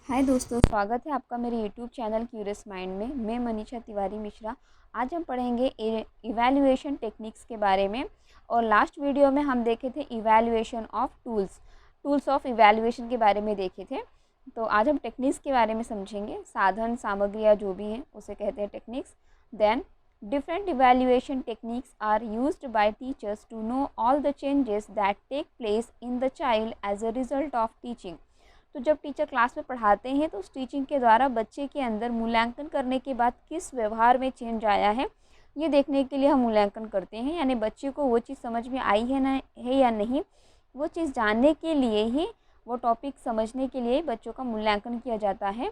हाय दोस्तों, स्वागत है आपका मेरे यूट्यूब चैनल क्यूरियस माइंड में। मैं मनीषा तिवारी मिश्रा। आज हम पढ़ेंगे इवैल्यूएशन टेक्निक्स के बारे में। और लास्ट वीडियो में हम देखे थे evaluation of tools of evaluation के बारे में देखे थे। तो आज हम टेक्निक्स के बारे में समझेंगे। साधन सामग्रियाँ जो भी हैं उसे कहते हैं techniques. Then different evaluation techniques are used by teachers to know all the changes that take place in the child as a result of teaching। तो जब टीचर क्लास में पढ़ाते हैं तो उस टीचिंग के द्वारा बच्चे के अंदर मूल्यांकन करने के बाद किस व्यवहार में चेंज आया है, ये देखने के लिए हम मूल्यांकन करते हैं। यानी बच्चे को वो चीज़ समझ में आई है या नहीं, वो चीज़ जानने के लिए ही, वो टॉपिक समझने के लिए बच्चों का मूल्यांकन किया जाता है।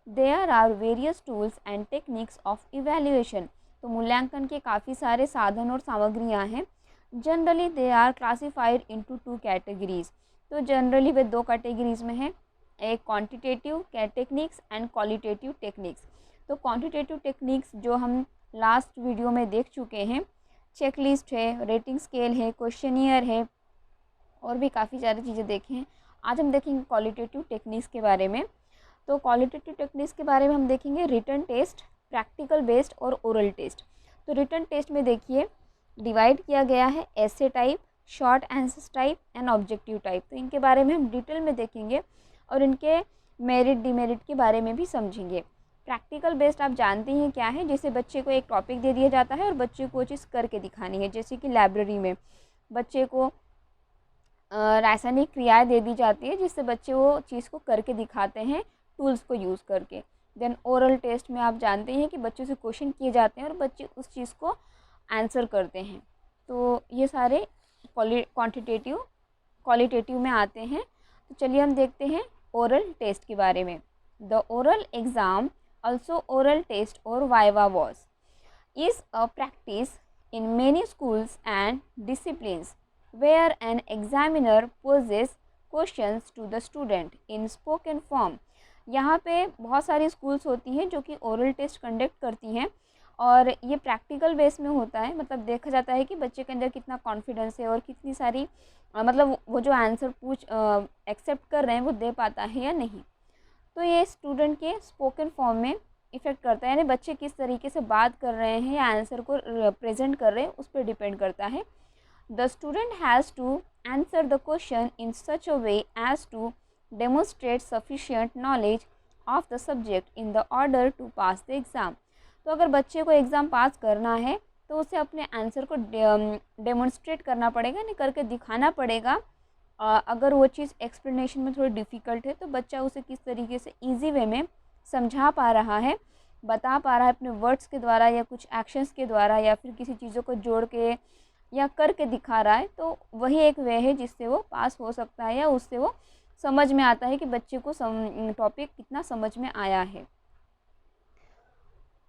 There are various tools and techniques of evaluation. तो मूल्यांकन के काफ़ी सारे साधन और सामग्रियाँ हैं। Generally they are classified into 2 categories. तो जनरली वे 2 कैटेगरीज में हैं, एक quantitative techniques and qualitative techniques. तो क्वांटिटेटिव टेक्निक्स जो हम लास्ट वीडियो में देख चुके हैं, चेकलिस्ट है, रेटिंग स्केल है, क्वेश्चनियर है और भी काफ़ी सारी चीज़ें देखें हैं। आज हम देखेंगे क्वालिटेटिव टेक्निक्स के बारे में। तो क्वालिटेटिव टेक्निक्स के बारे में हम देखेंगे रिटन टेस्ट, प्रैक्टिकल बेस्ड और ओरल टेस्ट। तो रिटन टेस्ट में देखिए डिवाइड किया गया है essay type, short answers type and objective type. तो इनके बारे में हम डिटेल में देखेंगे और इनके मेरिट डिमेरिट के बारे में भी समझेंगे। प्रैक्टिकल बेस्ड आप जानते हैं क्या है, जैसे बच्चे को एक टॉपिक दे दिया जाता है और बच्चे को वो चीज़ करके दिखानी है। जैसे कि लाइब्रेरी में बच्चे को रासायनिक क्रियाएं दे दी जाती है, जिससे बच्चे वो चीज़ को करके दिखाते हैं टूल्स को यूज़ करके। देन ओरल टेस्ट में आप जानते हैं कि बच्चों से क्वेश्चन किए जाते हैं और बच्चे उस चीज़ को आंसर करते हैं। तो ये सारे क्वांटिटेटिव क्वालिटेटिव में आते हैं। तो चलिए हम देखते हैं ओरल टेस्ट के बारे में। The oral exam also oral test और viva was is a practice in many schools and disciplines where an examiner poses questions to the student in spoken form। यहाँ पे बहुत सारी स्कूल्स होती हैं जो कि ओरल टेस्ट कंडक्ट करती हैं और ये प्रैक्टिकल बेस में होता है। मतलब देखा जाता है कि बच्चे के अंदर कितना कॉन्फिडेंस है और कितनी सारी मतलब वो जो आंसर एक्सेप्ट कर रहे हैं वो दे पाता है या नहीं। तो ये स्टूडेंट के स्पोकन फॉर्म में इफ़ेक्ट करता है, यानी बच्चे किस तरीके से बात कर रहे हैं या आंसर को प्रेजेंट कर रहे हैं उस पर डिपेंड करता है। The student has to answer the question in such a way as to demonstrate sufficient knowledge of the subject in the order to pass the exam. तो अगर बच्चे को एग्ज़ाम पास करना है तो उसे अपने आंसर को डेमोन्स्ट्रेट करना पड़ेगा, यानी करके दिखाना पड़ेगा। अगर वो चीज़ एक्सप्लेनेशन में थोड़ी डिफ़िकल्ट है तो बच्चा उसे किस तरीके से ईजी वे में समझा पा रहा है, बता पा रहा है अपने वर्ड्स के द्वारा या कुछ एक्शंस के द्वारा या फिर किसी चीज़ों को जोड़ के या करके दिखा रहा है, तो वही एक वे है जिससे वो पास हो सकता है या उससे वो समझ में आता है कि बच्चे को टॉपिक कितना समझ में आया है।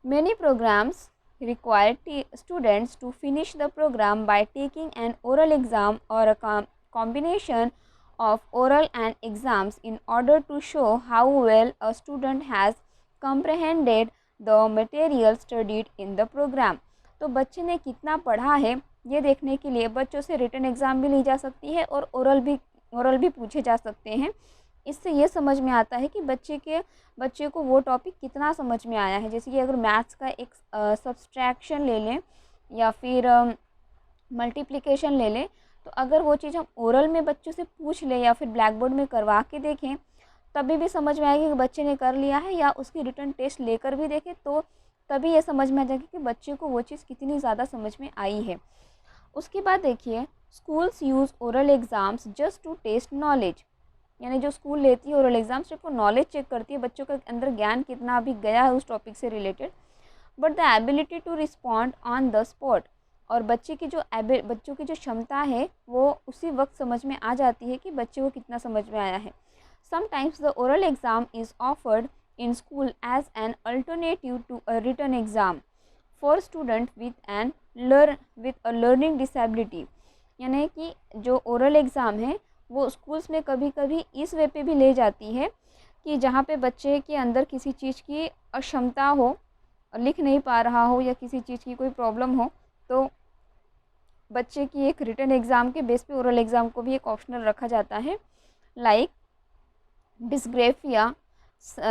Many programs require students to finish the program by taking an oral exam or a combination of oral and exams in order to show how well a student has comprehended the material studied in the program। तो बच्चे ने कितना पढ़ा है ये देखने के लिए बच्चों से रिटन एग्ज़ाम भी ली जा सकती है और ओरल भी पूछे जा सकते हैं। इससे ये समझ में आता है कि बच्चे को वो टॉपिक कितना समझ में आया है। जैसे कि अगर मैथ्स का एक सब्सट्रैक्शन ले लें या फिर मल्टीप्लिकेशन ले लें, तो अगर वो चीज़ हम ओरल में बच्चों से पूछ लें या फिर ब्लैक बोर्ड में करवा के देखें तभी भी समझ में आएगी कि बच्चे ने कर लिया है, या उसकी रिटन टेस्ट लेकर भी देखें तो तभी ये समझ में आ जाएगी कि बच्चे को वो चीज़ कितनी ज़्यादा समझ में आई है। उसके बाद देखिए schools use oral exams just to test knowledge. यानी जो स्कूल लेती है ओरल एग्ज़ाम सिर्फ वो नॉलेज चेक करती है, बच्चों के अंदर ज्ञान कितना अभी गया है उस टॉपिक से related, but the ability to respond on the spot. और बच्चों की जो क्षमता है वो उसी वक्त समझ में आ जाती है कि बच्चे को कितना समझ में आया है। Sometimes the oral exam is offered in school as an alternative to a written exam for student with a learning disability. यानी कि जो ओरल एग्ज़ाम है वो स्कूल्स में कभी कभी इस वे पे भी ले जाती है कि जहाँ पे बच्चे के अंदर किसी चीज़ की अक्षमता हो, लिख नहीं पा रहा हो या किसी चीज़ की कोई प्रॉब्लम हो, तो बच्चे की एक रिटन एग्ज़ाम के बेस पे ओरल एग्ज़ाम को भी एक ऑप्शनल रखा जाता है। लाइक डिस्ग्रेफिया,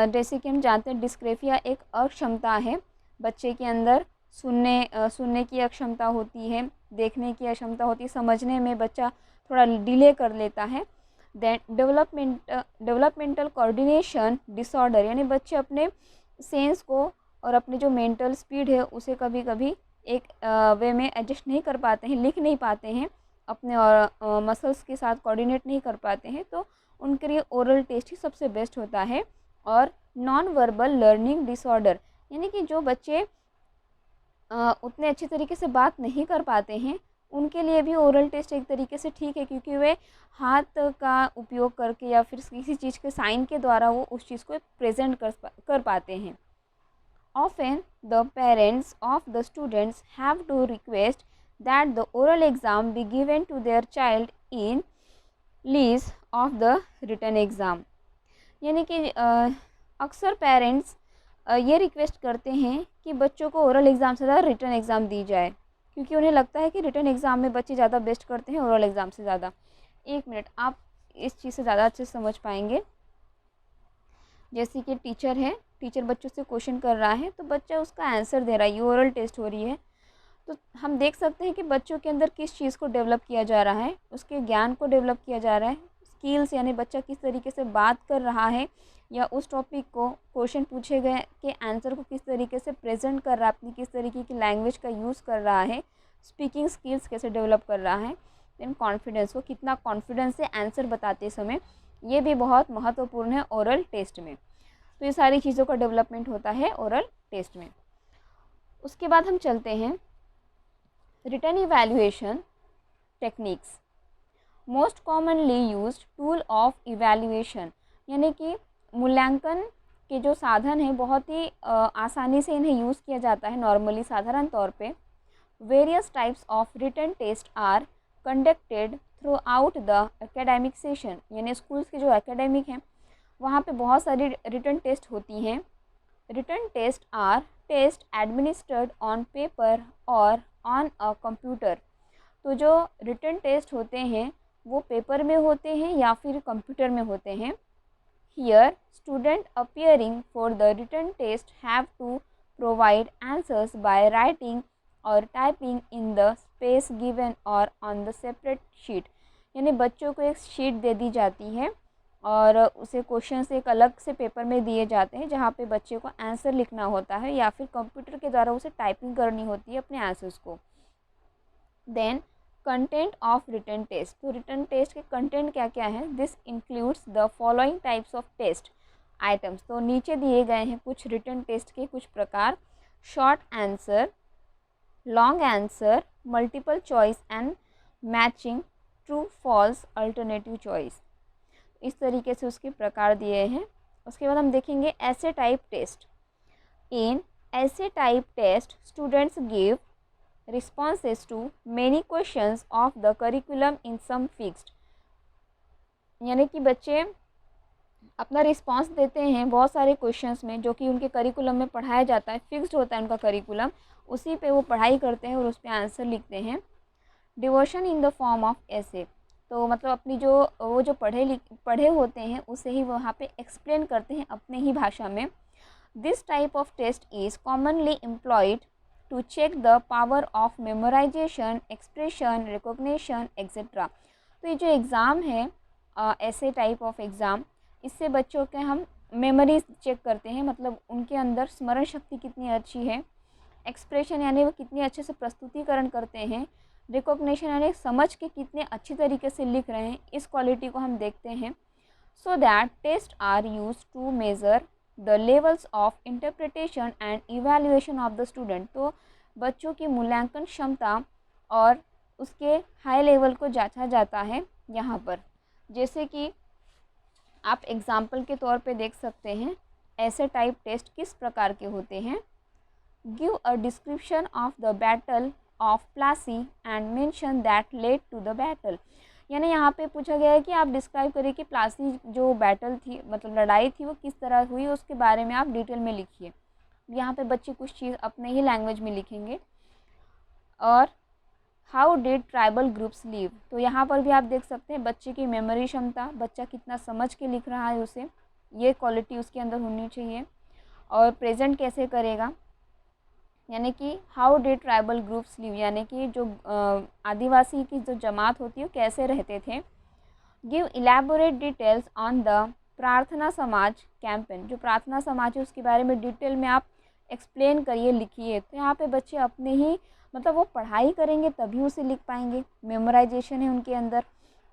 जैसे कि हम जानते हैं डिस्ग्राफिया एक अक्षमता है बच्चे के अंदर। सुनने की अक्षमता होती है, देखने की अक्षमता होती है, समझने में बच्चा थोड़ा डिले कर लेता है। देन डेवलपमेंटल कोऑर्डिनेशन डिसऑर्डर, यानी बच्चे अपने सेंस को और अपनी जो मेंटल स्पीड है उसे कभी कभी एक वे में एडजस्ट नहीं कर पाते हैं, लिख नहीं पाते हैं, अपने और मसल्स के साथ कोऑर्डिनेट नहीं कर पाते हैं, तो उनके लिए ओरल टेस्ट ही सबसे बेस्ट होता है। और नॉन वर्बल लर्निंग डिसऑर्डर, यानी कि जो बच्चे उतने अच्छे तरीके से बात नहीं कर पाते हैं उनके लिए भी ओरल टेस्ट एक तरीके से ठीक है, क्योंकि वे हाथ का उपयोग करके या फिर किसी चीज़ के साइन के द्वारा वो उस चीज़ को प्रेजेंट कर पाते हैं। Often the parents of the students have to request that the oral exam be given to their child in lieu of the written exam, यानी कि अक्सर पेरेंट्स ये रिक्वेस्ट करते हैं कि बच्चों को ओरल एग्ज़ाम से ज़्यादा रिटन एग्ज़ाम दी जाए, क्योंकि उन्हें लगता है कि रिटन एग्ज़ाम में बच्चे ज़्यादा बेस्ट करते हैं ओरल एग्ज़ाम से ज़्यादा। एक मिनट, आप इस चीज़ से ज़्यादा अच्छे से समझ पाएंगे। जैसे कि टीचर बच्चों से क्वेश्चन कर रहा है तो बच्चा उसका आंसर दे रहा है, ये ओरल टेस्ट हो रही है, तो हम देख सकते हैं कि बच्चों के अंदर किस चीज़ को डेवलप किया जा रहा है, उसके ज्ञान को डेवलप किया जा रहा है। स्किल्स, यानी बच्चा किस तरीके से बात कर रहा है या उस टॉपिक को क्वेश्चन पूछे गए के आंसर को किस तरीके से प्रेजेंट कर रहा है, अपनी किस तरीके की लैंग्वेज का यूज़ कर रहा है, स्पीकिंग स्किल्स कैसे डेवलप कर रहा है। देन कॉन्फिडेंस, वो कितना कॉन्फिडेंस से आंसर बताते समय, ये भी बहुत महत्वपूर्ण है ओरल टेस्ट में। तो ये सारी चीज़ों का डेवलपमेंट होता है ओरल टेस्ट में। उसके बाद हम चलते हैं written evaluation techniques. Most commonly used tool of evaluation, यानी कि मूल्यांकन के जो साधन हैं बहुत ही आसानी से इन्हें यूज़ किया जाता है नॉर्मली, साधारण तौर पे। Various types of written test are conducted throughout the academic session, यानी स्कूल्स के जो एकेडमिक हैं वहाँ पे बहुत सारी रिटन टेस्ट होती हैं। Written test are test administered on paper और ऑन अ कंप्यूटर, तो जो रिटन टेस्ट होते हैं वो पेपर में होते हैं या फिर कंप्यूटर में होते हैं। Here student appearing for the written test have to provide answers by writing और typing in the space given और ऑन द सेपरेट शीट, यानी बच्चों को एक शीट दे दी जाती है और उसे क्वेश्चंस एक अलग से पेपर में दिए जाते हैं जहाँ पे बच्चे को आंसर लिखना होता है या फिर कंप्यूटर के द्वारा उसे टाइपिंग करनी होती है अपने आंसर्स को। Then content of written test, तो रिटन टेस्ट के कंटेंट क्या क्या है। This includes the following types of test items, तो नीचे दिए गए हैं कुछ रिटन टेस्ट के कुछ प्रकार। Short answer, long answer, multiple choice and matching true false alternative choice, इस तरीके से उसके प्रकार दिए हैं। उसके बाद हम देखेंगे ऐसे type test. In essay type test students give responses to many questions of the curriculum in some fixed, यानी कि बच्चे अपना रिस्पांस देते हैं बहुत सारे क्वेश्चंस में जो कि उनके करिकुलम में पढ़ाया जाता है, फिक्स्ड होता है उनका करिकुलम, उसी पे वो पढ़ाई करते हैं और उस पर आंसर लिखते हैं। Devotion in the form of ऐसे, तो मतलब अपनी जो वो जो पढ़े होते हैं उसे ही वहाँ पे एक्सप्लेन करते हैं अपने ही भाषा में। This type of test is commonly employed to check the power of memorization, expression, recognition, etc. तो ये जो एग्ज़ाम है ऐसे टाइप ऑफ एग्ज़ाम, इससे बच्चों के हम मेमोरीज चेक करते हैं, मतलब उनके अंदर स्मरण शक्ति कितनी अच्छी है, एक्सप्रेशन यानी वो कितनी अच्छे से प्रस्तुतिकरण करते हैं, रिकॉग्निशन यानी समझ के कितने अच्छी तरीके से लिख रहे हैं, इस क्वालिटी को हम देखते हैं। So that test are use to measure the levels of interpretation and evaluation of the student, तो बच्चों की मूल्यांकन क्षमता और उसके हाई लेवल को जांचा जाता है यहाँ पर। जैसे कि आप एग्जाम्पल के तौर पे देख सकते हैं ऐसे टाइप टेस्ट किस प्रकार के होते हैं। Give a description of the battle of Plassey and mention that led to the battle, यानी यहाँ पे पूछा गया है कि आप डिस्क्राइब करिए कि प्लासी जो बैटल थी, मतलब लड़ाई थी, वो किस तरह हुई, उसके बारे में आप डिटेल में लिखिए। यहाँ पे बच्चे कुछ चीज़ अपने ही लैंग्वेज में लिखेंगे। और how did tribal groups live, तो यहाँ पर भी आप देख सकते हैं बच्चे की मेमोरी क्षमता, बच्चा कितना समझ के लिख रहा है उसे। ये क्वालिटी उसके अंदर होनी चाहिए। और प्रेजेंट कैसे करेगा, यानी कि how did tribal groups live, यानी कि जो आदिवासी की जो जमात होती है वो कैसे रहते थे। Give elaborate details on the प्रार्थना समाज कैंपेन, जो प्रार्थना समाज है उसके बारे में डिटेल में आप एक्सप्लेन करिए, लिखिए। तो यहाँ पे बच्चे अपने ही मतलब वो पढ़ाई करेंगे तभी उसे लिख पाएंगे, मेमोराइजेशन है उनके अंदर।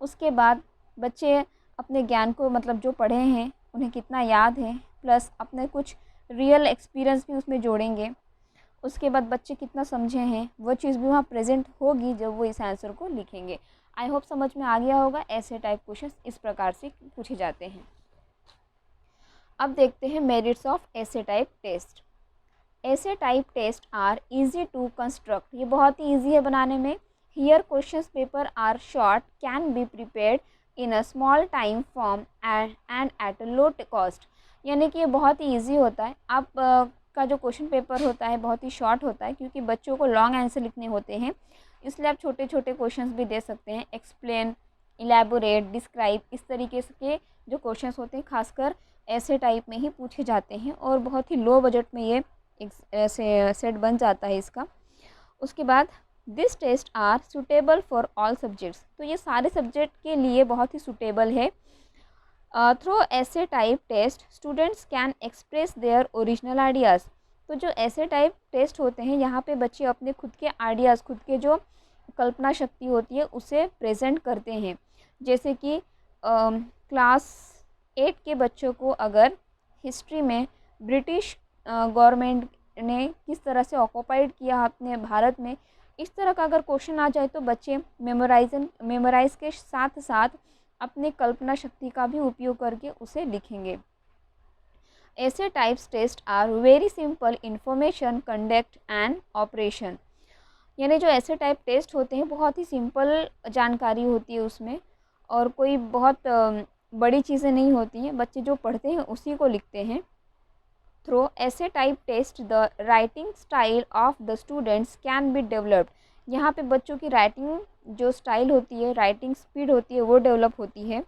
उसके बाद बच्चे अपने ज्ञान को मतलब जो पढ़े हैं उन्हें कितना याद है, प्लस अपने कुछ रियल एक्सपीरियंस भी उसमें जोड़ेंगे। उसके बाद बच्चे कितना समझे हैं वो चीज़ भी वहाँ प्रेजेंट होगी जब वो इस आंसर को लिखेंगे। आई होप समझ में आ गया होगा। ऐसे टाइप क्वेश्चन इस प्रकार से पूछे जाते हैं। अब देखते हैं मेरिट्स ऑफ ऐसे टाइप टेस्ट। ऐसे type test are easy to construct, ये बहुत ही ईजी है बनाने में। Here questions paper are short, can be prepared in a small time form and at a low cost, यानी कि ये बहुत ही ईजी होता है। आप का जो क्वेश्चन पेपर होता है बहुत ही शॉर्ट होता है, क्योंकि बच्चों को लॉन्ग आंसर लिखने होते हैं, इसलिए आप छोटे छोटे क्वेश्चंस भी दे सकते हैं। एक्सप्लेन, इलेबोरेट, डिस्क्राइब, इस तरीके के जो क्वेश्चंस होते हैं खासकर ऐसे टाइप में ही पूछे जाते हैं, और बहुत ही लो बजट में ये ऐसे सेट बन जाता है इसका। उसके बाद this test are suitable for all subjects, तो ये सारे सब्जेक्ट के लिए बहुत ही सुटेबल है। थ्रू ऐसे type test students can express their original ideas, तो जो ऐसे टाइप टेस्ट होते हैं यहाँ पे बच्चे अपने खुद के आइडियाज़, खुद के जो कल्पना शक्ति होती है उसे प्रेजेंट करते हैं। जैसे कि क्लास 8 के बच्चों को अगर हिस्ट्री में ब्रिटिश गवर्नमेंट ने किस तरह से ऑक्यूपाइड किया अपने भारत में, इस तरह का अगर क्वेश्चन आ जाए तो बच्चे मेमोराइज के साथ साथ अपने कल्पना शक्ति का भी उपयोग करके उसे लिखेंगे। ऐसे types test are very simple information conduct and operation, यानी जो ऐसे टाइप टेस्ट होते हैं बहुत ही सिंपल जानकारी होती है उसमें, और कोई बहुत बड़ी चीज़ें नहीं होती हैं, बच्चे जो पढ़ते हैं उसी को लिखते हैं। थ्रू ऐसे type test the writing style of the students can be developed, यहाँ पे बच्चों की राइटिंग जो स्टाइल होती है, राइटिंग स्पीड होती है वो डेवलप होती है।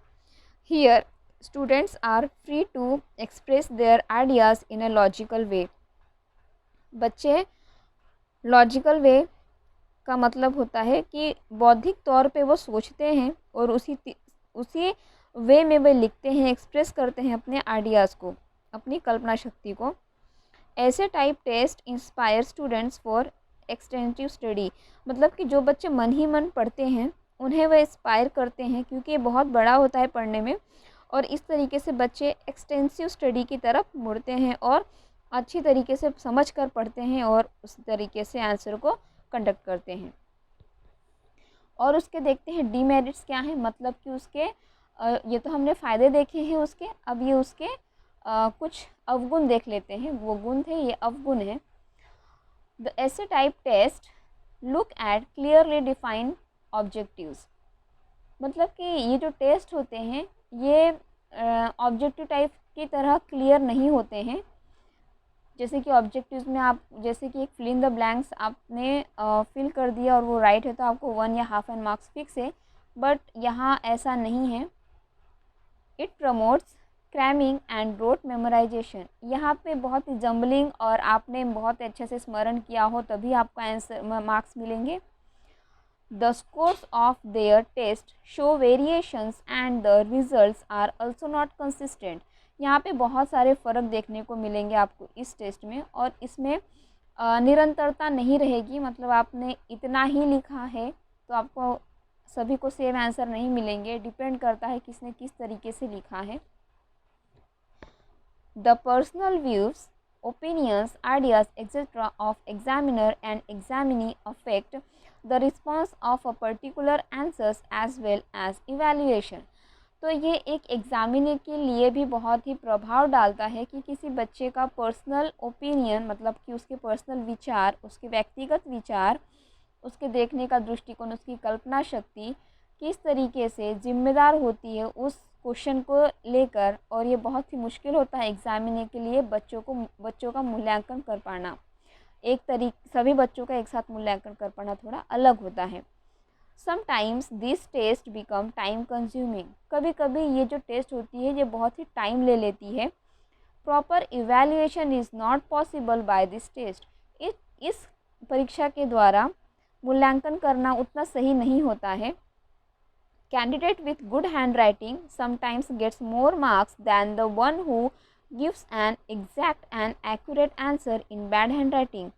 Here students are free to express their ideas in a logical way, बच्चे लॉजिकल वे का मतलब होता है कि बौद्धिक तौर पे वो सोचते हैं और उसी वे में वे लिखते हैं, एक्सप्रेस करते हैं अपने आइडियाज़ को, अपनी कल्पना शक्ति को। ऐसे type test inspire students for extensive study, मतलब कि जो बच्चे मन ही मन पढ़ते हैं उन्हें वह इंस्पायर करते हैं, क्योंकि ये बहुत बड़ा होता है पढ़ने में, और इस तरीके से बच्चे एक्सटेंसिव स्टडी की तरफ मुड़ते हैं और अच्छी तरीके से समझ कर पढ़ते हैं और उस तरीके से आंसर को कंडक्ट करते हैं। और उसके देखते हैं डीमेरिट्स क्या हैं, मतलब कि उसके ये तो हमने फ़ायदे देखे हैं उसके, अब ये उसके कुछ अवगुण देख लेते हैं। वो गुण थे, ये अवगुण है। The essay type test look at clearly defined objectives, मतलब कि ये जो टेस्ट होते हैं ये ऑब्जेक्टिव टाइप की तरह क्लियर नहीं होते हैं। जैसे कि ऑब्जेक्टिव्स में आप जैसे कि एक फिल इन द ब्लैंक्स आपने फिल कर दिया और वो राइट है तो आपको 1 या हाफ एन मार्क्स फिक्स है, बट यहाँ ऐसा नहीं है। It promotes cramming and wrote memorisation, यहाँ पे बहुत ही जम्बलिंग और आपने बहुत अच्छे से स्मरण किया हो तभी आपको आंसर मार्क्स मिलेंगे। The scores of their test show variations and the results are also not consistent, यहाँ पे बहुत सारे फ़र्क देखने को मिलेंगे आपको इस टेस्ट में, और इसमें निरंतरता नहीं रहेगी, मतलब आपने इतना ही लिखा है तो आपको सभी को सेम आंसर नहीं मिलेंगे, डिपेंड करता है किसने किस तरीके से लिखा है। The personal views, opinions, ideas, etc. of examiner and examinee affect the response of a particular answers as well as evaluation, तो ये एक एग्जामिनर के लिए भी बहुत ही प्रभाव डालता है कि किसी बच्चे का पर्सनल ओपिनियन, मतलब कि उसके पर्सनल विचार, उसके व्यक्तिगत विचार, उसके देखने का दृष्टिकोण, उसकी कल्पना शक्ति किस तरीके से जिम्मेदार होती है उस क्वेश्चन को लेकर, और ये बहुत ही मुश्किल होता है एग्जामिनर के लिए बच्चों का मूल्यांकन कर पाना। सभी बच्चों का एक साथ मूल्यांकन कर पाना थोड़ा अलग होता है। Sometimes this test become time consuming, कभी कभी ये जो टेस्ट होती है ये बहुत ही टाइम ले लेती है। Proper evaluation is not possible by this test, इस परीक्षा के द्वारा मूल्यांकन करना उतना सही नहीं होता है। Candidate with good handwriting sometimes gets more marks than the one who gives an exact and accurate answer in bad handwriting.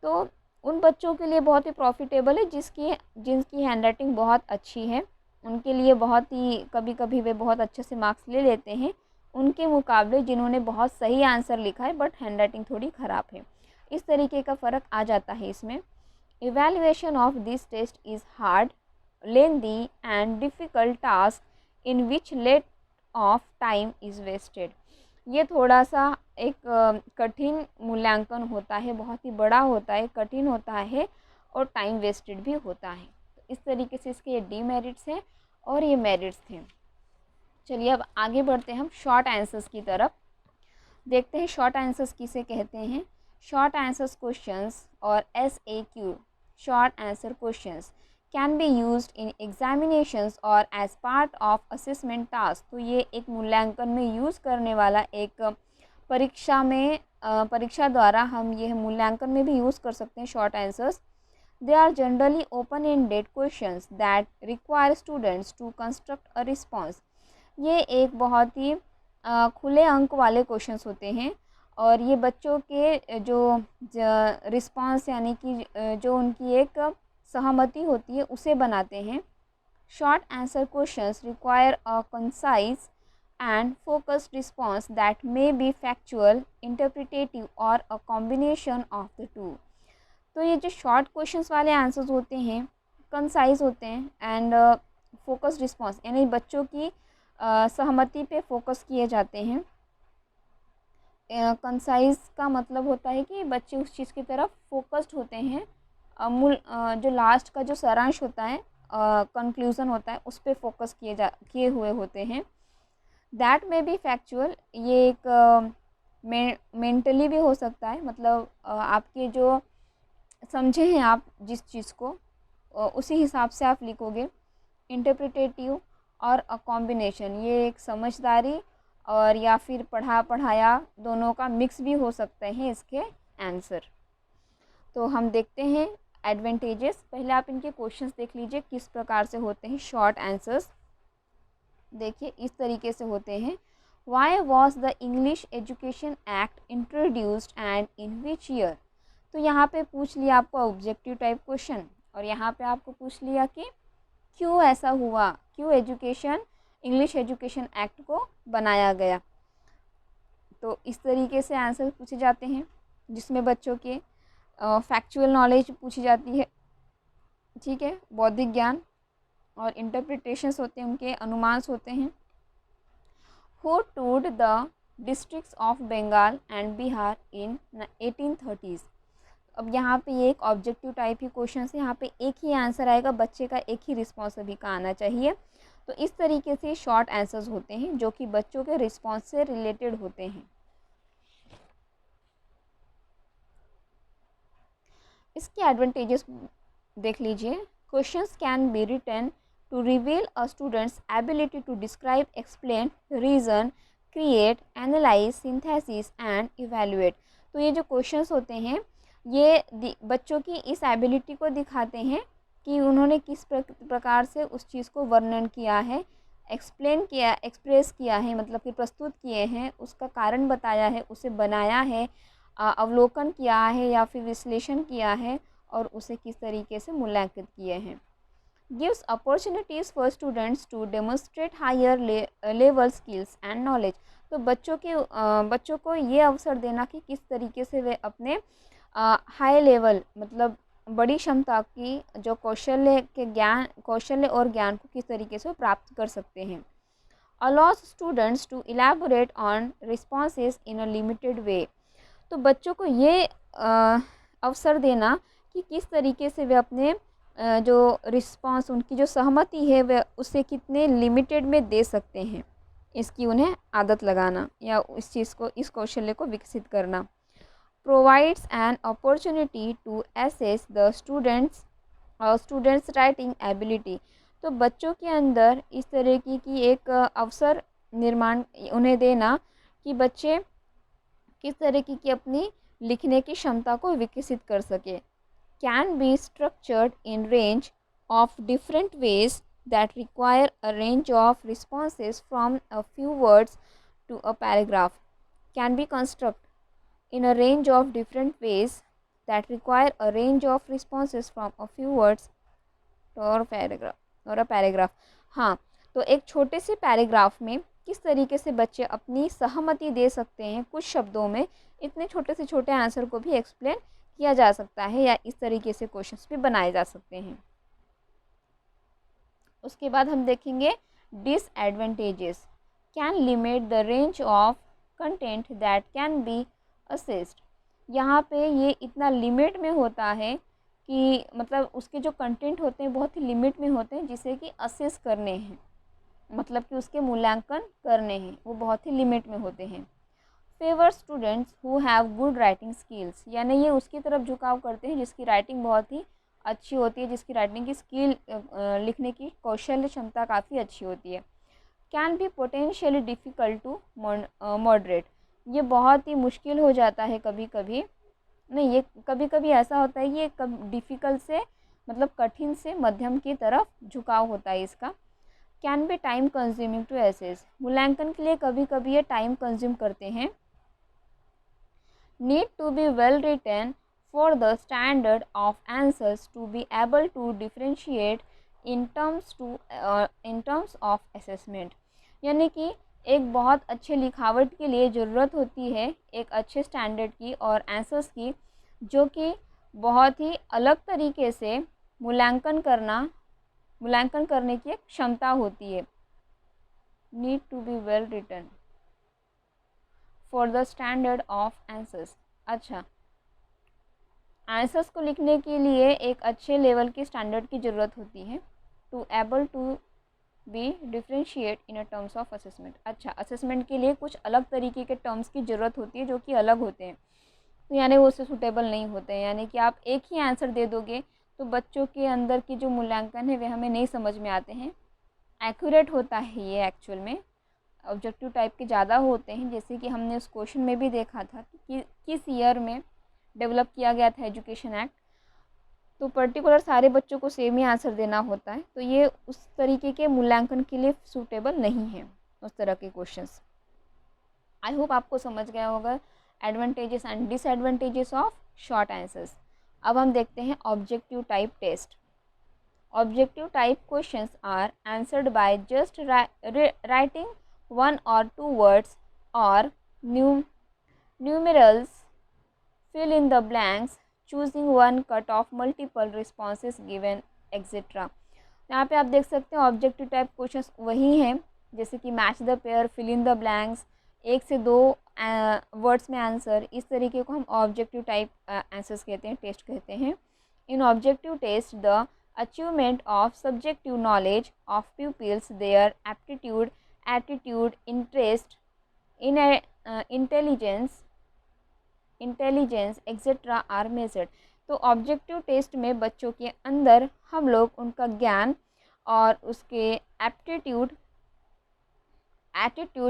तो उन बच्चों के लिए बहुत ही प्रॉफिटेबल है जिनकी हैंड राइटिंग बहुत अच्छी है, उनके लिए बहुत ही कभी कभी वे बहुत अच्छे से मार्क्स ले लेते हैं, उनके मुकाबले जिन्होंने बहुत सही आंसर लिखा है बट हैंड राइटिंग थोड़ी ख़राब है। इस तरीके का फ़र्क आ जाता है इसमें। Evaluation of this test is hard, lengthy and difficult task in which lot of time is wasted. ये थोड़ा सा एक कठिन मूल्यांकन होता है, बहुत ही बड़ा होता है, कठिन होता है और टाइम वेस्टेड भी होता है। तो इस तरीके से इसके ये डीमेरिट्स हैं और ये मेरिट्स थे। चलिए अब आगे बढ़ते हैं हम शॉर्ट आंसर्स की तरफ। देखते हैं शॉर्ट आंसर्स किसे कहते हैं। शॉर्ट आंसर्स क्वेश्चंस और SAQ short answer questions can be used in examinations और as part of assessment task. तो ये एक मूल्यांकन में यूज़ करने वाला एक परीक्षा द्वारा हम यह मूल्यांकन में भी यूज़ कर सकते हैं short answers. They are generally open ended questions that require students to construct a response. ये एक बहुत ही खुले अंक वाले क्वेश्चंस होते हैं और ये बच्चों के जो रिस्पॉन्स यानी कि जो उनकी एक सहमति होती है उसे बनाते हैं। Short answer questions require a concise and focused response that may be factual, interpretative और a combination of the two. तो ये जो शॉर्ट क्वेश्चंस वाले आंसर्स होते हैं कंसाइज होते हैं एंड फोकस्ड रिस्पॉन्स यानी बच्चों की सहमति पे फोकस किए जाते हैं। कंसाइज का मतलब होता है कि बच्चे उस चीज़ की तरफ फोकस्ड होते हैं, जो लास्ट का जो सारांश होता है, कंक्लूज़न होता है, उस पर फोकस किए हुए होते हैं। दैट में बी फैक्चुअल, ये एक मेंटली भी हो सकता है, मतलब आपके जो समझे हैं आप जिस चीज़ को उसी हिसाब से आप लिखोगे। इंटरप्रिटेटिव और अ कॉम्बिनेशन, ये एक समझदारी और या फिर पढ़ाया दोनों का मिक्स भी हो सकते हैं इसके आंसर। तो हम देखते हैं एडवांटेजेस। पहले आप इनके क्वेश्चंस देख लीजिए किस प्रकार से होते हैं शॉर्ट आंसर्स। देखिए इस तरीके से होते हैं। Why was the English education act introduced and in which year. तो यहाँ पे पूछ लिया आपको ऑब्जेक्टिव टाइप क्वेश्चन और यहाँ पे आपको पूछ लिया कि क्यों ऐसा हुआ, क्यों इंग्लिश एजुकेशन एक्ट को बनाया गया। तो इस तरीके से आंसर पूछे जाते हैं जिसमें बच्चों के फैक्चुअल नॉलेज पूछी जाती है, ठीक है, बौद्धिक ज्ञान और इंटरप्रिटेशंस होते हैं, उनके अनुमान होते हैं। Who toured the districts of Bengal and Bihar in 1830s। अब यहाँ पे ये एक ऑब्जेक्टिव टाइप ही क्वेश्चन है, यहाँ पे एक ही आंसर आएगा, बच्चे का एक ही रिस्पॉन्स सभी का आना चाहिए। तो इस तरीके से शॉर्ट आंसर्स होते हैं जो कि बच्चों के रिस्पॉन्स से रिलेटेड होते हैं। इसके एडवांटेजेस देख लीजिए। Questions can be written to reveal a students ability to describe, explain, reason, create, analyse, synthesis and evaluate. तो ये जो क्वेश्चंस होते हैं ये बच्चों की इस एबिलिटी को दिखाते हैं कि उन्होंने किस प्रकार से उस चीज़ को वर्णन किया है, एक्सप्रेस किया है, मतलब कि प्रस्तुत किए हैं, उसका कारण बताया है, उसे बनाया है, अवलोकन किया है या फिर विश्लेषण किया है और उसे किस तरीके से मूल्यांकित किए हैं। Gives opportunities for students to demonstrate higher level skills and knowledge. तो बच्चों को ये अवसर देना कि किस तरीके से वे अपने हाई लेवल मतलब बड़ी क्षमता की जो कौशल्य और ज्ञान को किस तरीके से प्राप्त कर सकते हैं। Allows students to elaborate on responses in a limited way. तो बच्चों को ये अवसर देना कि किस तरीके से वे अपने जो रिस्पॉन्स, उनकी जो सहमति है वे उसे कितने लिमिटेड में दे सकते हैं, इसकी उन्हें आदत लगाना या इस चीज़ को, इस कौशल्य को विकसित करना। Provides an opportunity to assess the students students writing ability. तो बच्चों के अंदर इस तरह की एक अवसर निर्माण उन्हें देना कि बच्चे किस तरह की अपनी लिखने की क्षमता को विकसित कर सके। Can be structured in range of different ways that require a range of responses from a few words to a paragraph, can be constructed in a range of different ways that require a range of responses from a few words और paragraph. हाँ, तो एक छोटे से paragraph में किस तरीके से बच्चे अपनी सहमति दे सकते हैं कुछ शब्दों में, इतने छोटे से छोटे आंसर को भी एक्सप्लेन किया जा सकता है या इस तरीके से क्वेश्चंस भी बनाए जा सकते हैं। उसके बाद हम देखेंगे disadvantages. Can limit the range of content that can be assessed. यहाँ पे ये इतना लिमिट में होता है कि मतलब उसके जो कंटेंट होते हैं बहुत ही लिमिट में होते हैं जिसे कि असेस करने हैं, मतलब कि उसके मूल्यांकन करने हैं, वो बहुत ही लिमिट में होते हैं। Favour students who have good writing skills, यानी ये उसकी तरफ झुकाव करते हैं जिसकी राइटिंग बहुत ही अच्छी होती है, जिसकी राइटिंग की स्किल लिखने की कौशल्य क्षमता काफ़ी अच्छी होती है। Can be potentially difficult to moderate, ये बहुत ही मुश्किल हो जाता है कभी कभी, नहीं ये कभी कभी ऐसा होता है कि ये डिफ़िकल्ट से मतलब कठिन से मध्यम की तरफ झुकाव होता है इसका। Can be time consuming to assess, मूल्यांकन के लिए कभी कभी ये टाइम कंज्यूम करते हैं। Need to be well written for the standard of answers to be able to differentiate in terms of assessment, यानी कि एक बहुत अच्छे लिखावट के लिए ज़रूरत होती है एक अच्छे स्टैंडर्ड की और आंसर्स की, जो कि बहुत ही अलग तरीके से मूल्यांकन करने की एक क्षमता होती है। Need to be well written for the standard of answers. अच्छा, आंसर्स को लिखने के लिए एक अच्छे लेवल की स्टैंडर्ड की ज़रूरत होती है। To able to be differentiate in a terms of assessment. अच्छा, असेसमेंट के लिए कुछ अलग तरीके के टर्म्स की ज़रूरत होती है जो कि अलग होते हैं, तो यानी वो उससे सूटेबल नहीं होते हैं, यानी कि आप एक ही आंसर दे दोगे तो बच्चों के अंदर की जो मूल्यांकन है वे हमें नहीं समझ में आते हैं। एक्यूरेट होता है ये एक्चुअल में, ऑब्जेक्टिव टाइप के ज़्यादा होते हैं, जैसे कि हमने उस क्वेश्चन में भी देखा था कि किस ईयर में डेवलप किया गया था एजुकेशन एक्ट, तो पर्टिकुलर सारे बच्चों को सेम ही आंसर देना होता है, तो ये उस तरीके के मूल्यांकन के लिए सूटेबल नहीं है उस तरह के क्वेश्चंस। आई होप आपको समझ गया होगा advantages and disadvantages of short answers. अब हम देखते हैं objective type test. Objective type questions are answered by just writing 1 or 2 words or numerals, fill in the blanks, choosing one, cut off multiple responses given, etc. यहाँ पे आप देख सकते हैं ऑब्जेक्टिव टाइप क्वेश्चंस वही हैं जैसे कि match the pair, fill in the blanks, 1 से 2 वर्ड्स में आंसर, इस तरीके को हम ऑब्जेक्टिव टाइप आंसर्स कहते हैं, टेस्ट कहते हैं। In objective test the achievement of subjective knowledge of pupils, their aptitude, attitude, interest, intelligence etcetera are measured. तो ऑब्जेक्टिव टेस्ट में बच्चों के अंदर हम लोग उनका ज्ञान और उसके एप्टीट्यूड,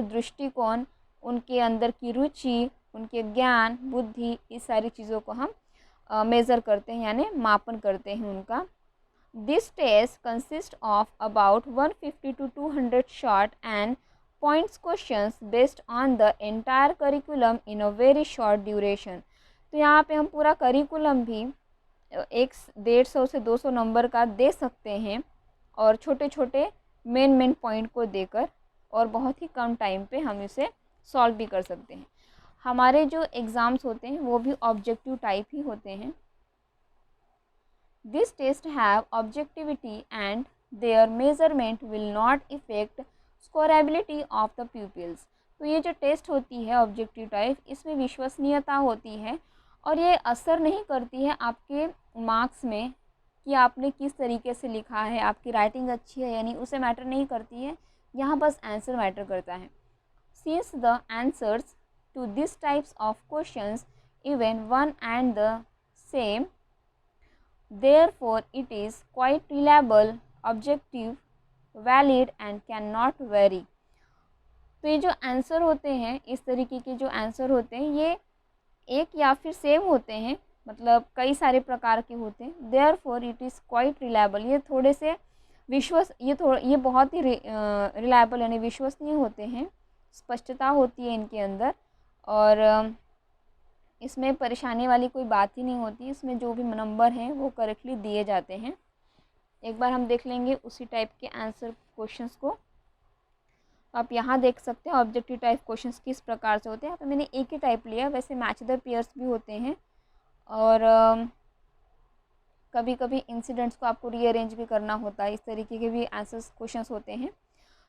दृष्टिकोण, उनके अंदर की रुचि, उनके ज्ञान, बुद्धि, इस सारी चीज़ों को हम मेज़र करते हैं यानी मापन करते हैं उनका। This test consist of about 150 to 200 short and points questions based on the entire curriculum in a very short duration। तो यहाँ पे हम पूरा करिकुलम भी 150 से 200 नंबर का दे सकते हैं और छोटे छोटे मेन पॉइंट को देकर, और बहुत ही कम टाइम पे हम इसे सॉल्व भी कर सकते हैं। हमारे जो एग्ज़ाम्स होते हैं वो भी ऑब्जेक्टिव टाइप ही होते हैं। This test have objectivity and their measurement will not effect scorability of the pupils. तो ये जो टेस्ट होती है ऑब्जेक्टिव टाइप, इसमें विश्वसनीयता होती है और ये असर नहीं करती है आपके मार्क्स में कि आपने किस तरीके से लिखा है, आपकी राइटिंग अच्छी है यानी उसे मैटर नहीं करती है, यहाँ बस आंसर मैटर करता है। Since the answers to this types of questions even one and the same Therefore, it is quite reliable, objective, valid and cannot vary. तो ये जो आंसर होते हैं, इस तरीके के जो आंसर होते हैं, ये एक या फिर सेम होते हैं, मतलब कई सारे प्रकार के होते हैं. Therefore, it is quite reliable. ये थोड़े से ये बहुत ही रिलायबल यानी विश्वसनीय होते हैं, स्पष्टता होती है इनके अंदर, और इसमें परेशानी वाली कोई बात ही नहीं होती. इसमें जो भी नंबर हैं वो करेक्टली दिए जाते हैं. एक बार हम देख लेंगे उसी टाइप के आंसर क्वेश्चंस को. तो आप यहाँ देख सकते हैं ऑब्जेक्टिव टाइप क्वेश्चंस किस प्रकार से होते हैं. यहाँ पे मैंने एक ही टाइप लिया. वैसे मैच द पेयर्स भी होते हैं, और कभी कभी इंसिडेंट्स को आपको रीअरेंज भी करना होता है. इस तरीके के भी आंसर्स क्वेश्चंस होते हैं.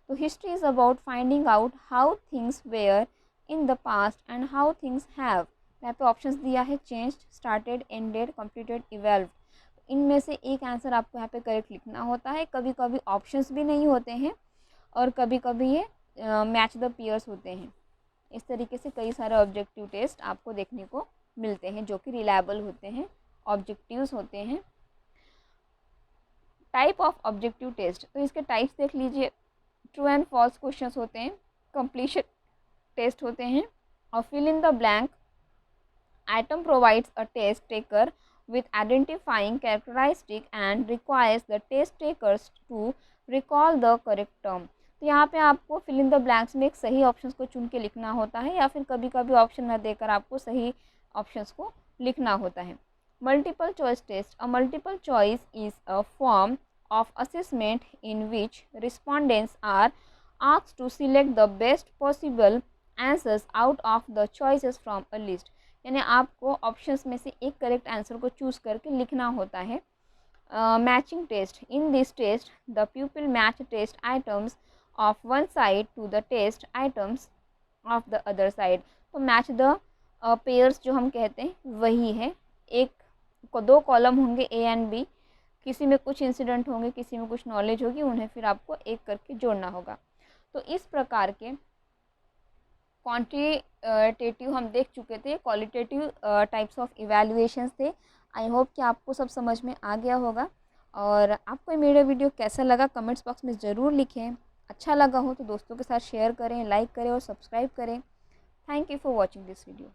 तो history is about finding out how things were in the past and how things have. यहाँ पे ऑप्शंस दिया है changed, started, ended, completed, evolved. इनमें से एक आंसर आपको यहाँ पे करेक्ट लिखना होता है. कभी कभी ऑप्शंस भी नहीं होते हैं, और कभी कभी ये मैच द पेयर्स होते हैं. इस तरीके से कई सारे ऑब्जेक्टिव टेस्ट आपको देखने को मिलते हैं जो कि रिलायबल होते हैं, ऑब्जेक्टिव्स होते हैं. टाइप ऑफ ऑब्जेक्टिव टेस्ट, तो इसके टाइप्स देख लीजिए. ट्रू एंड फॉल्स क्वेश्चंस होते हैं, कंप्लीशन टेस्ट होते हैं, और fill in the blank. Item provides a test taker with identifying characteristic and requires the test takers to recall the correct term. तो यहाँ पे आपको फिल इन द ब्लैंक्स में एक सही ऑप्शंस को चुन के लिखना होता है, या फिर कभी कभी ऑप्शन न देकर आपको सही ऑप्शंस को लिखना होता है. Multiple choice test. A multiple choice is a form of assessment in which respondents are asked to select the best possible answers out of the choices from a list. यानी आपको ऑप्शंस में से एक correct answer को choose करके लिखना होता है. Matching test. In this test the people match test items of one side to the test items of the other side. तो मैच द पेयर्स जो हम कहते हैं वही है. एक को दो कॉलम होंगे ए एंड बी, किसी में कुछ इंसिडेंट होंगे, किसी में कुछ नॉलेज होगी, उन्हें फिर आपको एक करके जोड़ना होगा. तो इस प्रकार के क्वांटिटेटिव हम देख चुके थे, क्वालिटेटिव टाइप्स ऑफ इवैल्यूएशंस थे. आई होप कि आपको सब समझ में आ गया होगा. और आपको मेरा वीडियो कैसा लगा कमेंट्स बॉक्स में ज़रूर लिखें. अच्छा लगा हो तो दोस्तों के साथ शेयर करें, लाइक करें और सब्सक्राइब करें. Thank you for watching this video.